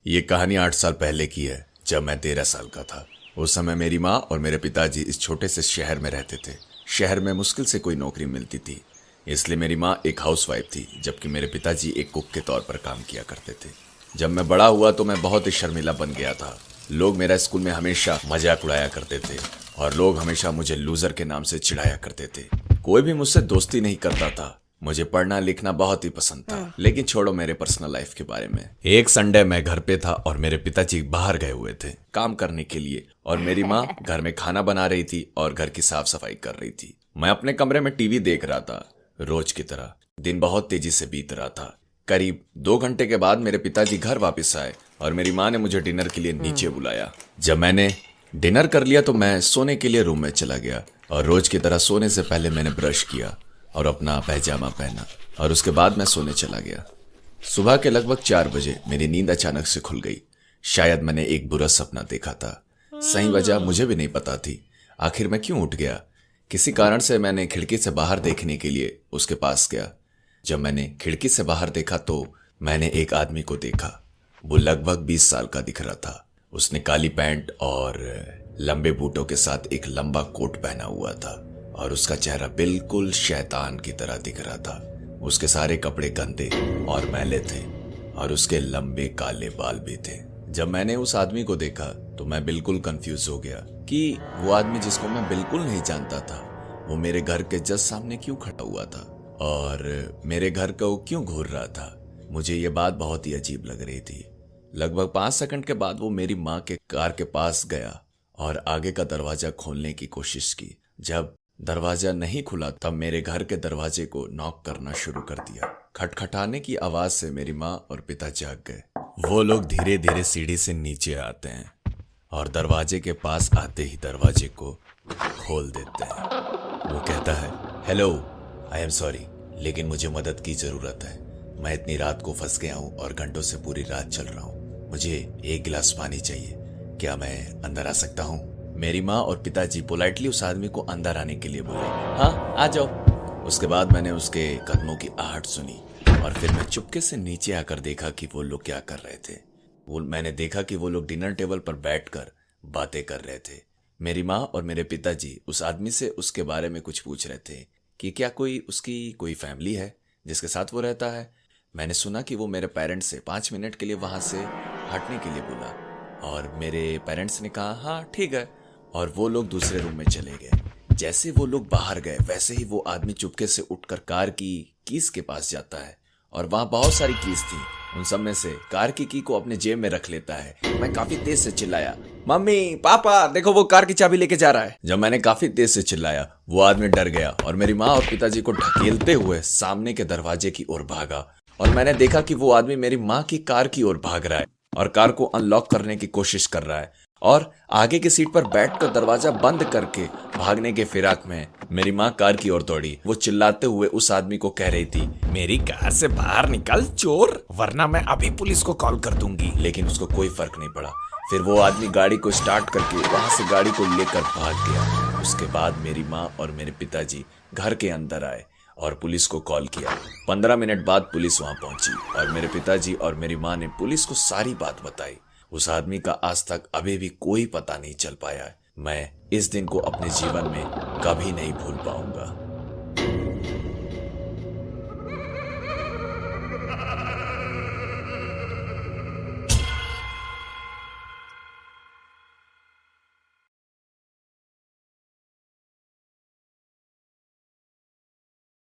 ये कहानी 8 साल पहले की है, जब मैं 13 साल का था। उस समय मेरी माँ और मेरे पिताजी इस छोटे से शहर में रहते थे। शहर में मुश्किल से कोई नौकरी मिलती थी, इसलिए मेरी माँ एक हाउसवाइफ थी, जबकि मेरे पिताजी एक कुक के तौर पर काम किया करते थे। जब मैं बड़ा हुआ तो मैं बहुत ही शर्मीला बन गया था। लोग मेरा स्कूल में हमेशा मजाक उड़ाया करते थे और लोग हमेशा मुझे लूजर के नाम से चिढ़ाया करते थे। कोई भी मुझसे दोस्ती नहीं करता था। मुझे पढ़ना लिखना बहुत ही पसंद था। लेकिन छोड़ो मेरे पर्सनल लाइफ के बारे में। एक संडे मैं घर पे था और मेरे पिताजी बाहर गए हुए थे काम करने के लिए, और मेरी माँ घर में खाना बना रही थी और घर की साफ सफाई कर रही थी। मैं अपने कमरे में टीवी देख रहा था। रोज की तरह दिन बहुत तेजी से बीत रहा था। करीब 2 घंटे के बाद मेरे पिताजी घर वापस आए और मेरी माँ ने मुझे डिनर के लिए नीचे बुलाया। जब मैंने डिनर कर लिया तो मैं सोने के लिए रूम में चला गया, और रोज की तरह सोने से पहले मैंने ब्रश किया और अपना पैजामा पहना, और उसके बाद मैं सोने चला गया। सुबह के लगभग 4 बजे मेरी नींद अचानक से खुल गई। शायद मैंने एक बुरा सपना देखा था। सही वजह मुझे भी नहीं पता थी। आखिर मैं क्यों उठ गया? किसी कारण से मैंने खिड़की से बाहर देखने के लिए उसके पास गया। जब मैंने खिड़की से बाहर देखा तो मैंने एक आदमी को देखा। वो लगभग 20 साल का दिख रहा था। उसने काली पैंट और लंबे बूटों के साथ एक लंबा कोट पहना हुआ था, और उसका चेहरा बिल्कुल शैतान की तरह दिख रहा था। उसके सारे कपड़े गंदे और मैले थे, और उसके लंबे काले बाल भी थे। जब मैंने उस आदमी को देखा तो मैं बिल्कुल कंफ्यूज हो गया कि वो आदमी जिसको मैं बिल्कुल नहीं जानता था, वो मेरे घर के जस्ट सामने क्यों खड़ा हुआ था और मेरे घर को क्यों घूर रहा था। मुझे ये बात बहुत ही अजीब लग रही थी। लगभग 5 सेकंड के बाद वो मेरी माँ के कार के पास गया और आगे का दरवाजा खोलने की कोशिश की। जब दरवाजा नहीं खुला तब मेरे घर के दरवाजे को नॉक करना शुरू कर दिया। खटखटाने की आवाज से मेरी माँ और पिता जाग गए। वो लोग धीरे धीरे सीढ़ी से नीचे आते हैं और दरवाजे के पास आते ही दरवाजे को खोल देते हैं। वो कहता है, हेलो, आई एम सॉरी, लेकिन मुझे मदद की जरूरत है। मैं इतनी रात को फंस गया हूँ और घंटों से पूरी रात चल रहा हूँ। मुझे एक गिलास पानी चाहिए, क्या मैं अंदर आ सकता हूँ? मेरी माँ और पिताजी पोलाइटली उस आदमी को अंदर आने के लिए बोले, हाँ आ जाओ। उसके बाद मैंने उसके कदमों की आहट सुनी और फिर मैं चुपके से नीचे आकर देखा कि वो लोग क्या कर रहे थे। मैंने देखा कि वो लोग डिनर टेबल पर बैठकर बातें कर रहे थे। मेरी माँ और मेरे पिताजी उस आदमी से उसके बारे में कुछ पूछ रहे थे कि क्या उसकी कोई फैमिली है जिसके साथ वो रहता है। मैंने सुना कि वो मेरे पेरेंट्स से 5 मिनट के लिए वहां से हटने के लिए बोला, और मेरे पेरेंट्स ने कहा हाँ ठीक है, और वो लोग दूसरे रूम में चले गए। जैसे वो लोग बाहर गए वैसे ही वो आदमी चुपके से उठकर कार की कीज के पास जाता है, और वहां बहुत सारी कीज थी। उन सब में से कार की को अपने जेब में रख लेता है। मैं काफी तेज से चिल्लाया, मम्मी पापा देखो, वो कार की चाबी लेके जा रहा है। जब मैंने काफी तेज से चिल्लाया, वो आदमी डर गया और मेरी माँ और पिताजी को ढकेलते हुए सामने के दरवाजे की ओर भागा, और मैंने देखा कि वो आदमी मेरी माँ की कार की ओर भाग रहा है और कार को अनलॉक करने की कोशिश कर रहा है, और आगे की सीट पर बैठकर दरवाजा बंद करके भागने के फिराक में मेरी माँ कार की ओर दौड़ी। वो चिल्लाते हुए उस आदमी को कह रही थी, मेरी कार से बाहर निकल चोर, वरना मैं अभी पुलिस को कॉल कर दूंगी। लेकिन उसको कोई फर्क नहीं पड़ा। फिर वो आदमी गाड़ी को स्टार्ट करके वहां से गाड़ी को लेकर भाग गया। उसके बाद मेरी माँ और मेरे पिताजी घर के अंदर आए और पुलिस को कॉल किया। 15 मिनट बाद पुलिस वहां पहुंची और मेरे पिताजी और मेरी माँ ने पुलिस को सारी बात बताई। उस आदमी का आज तक अभी भी कोई पता नहीं चल पाया है। मैं इस दिन को अपने जीवन में कभी नहीं भूल पाऊंगा।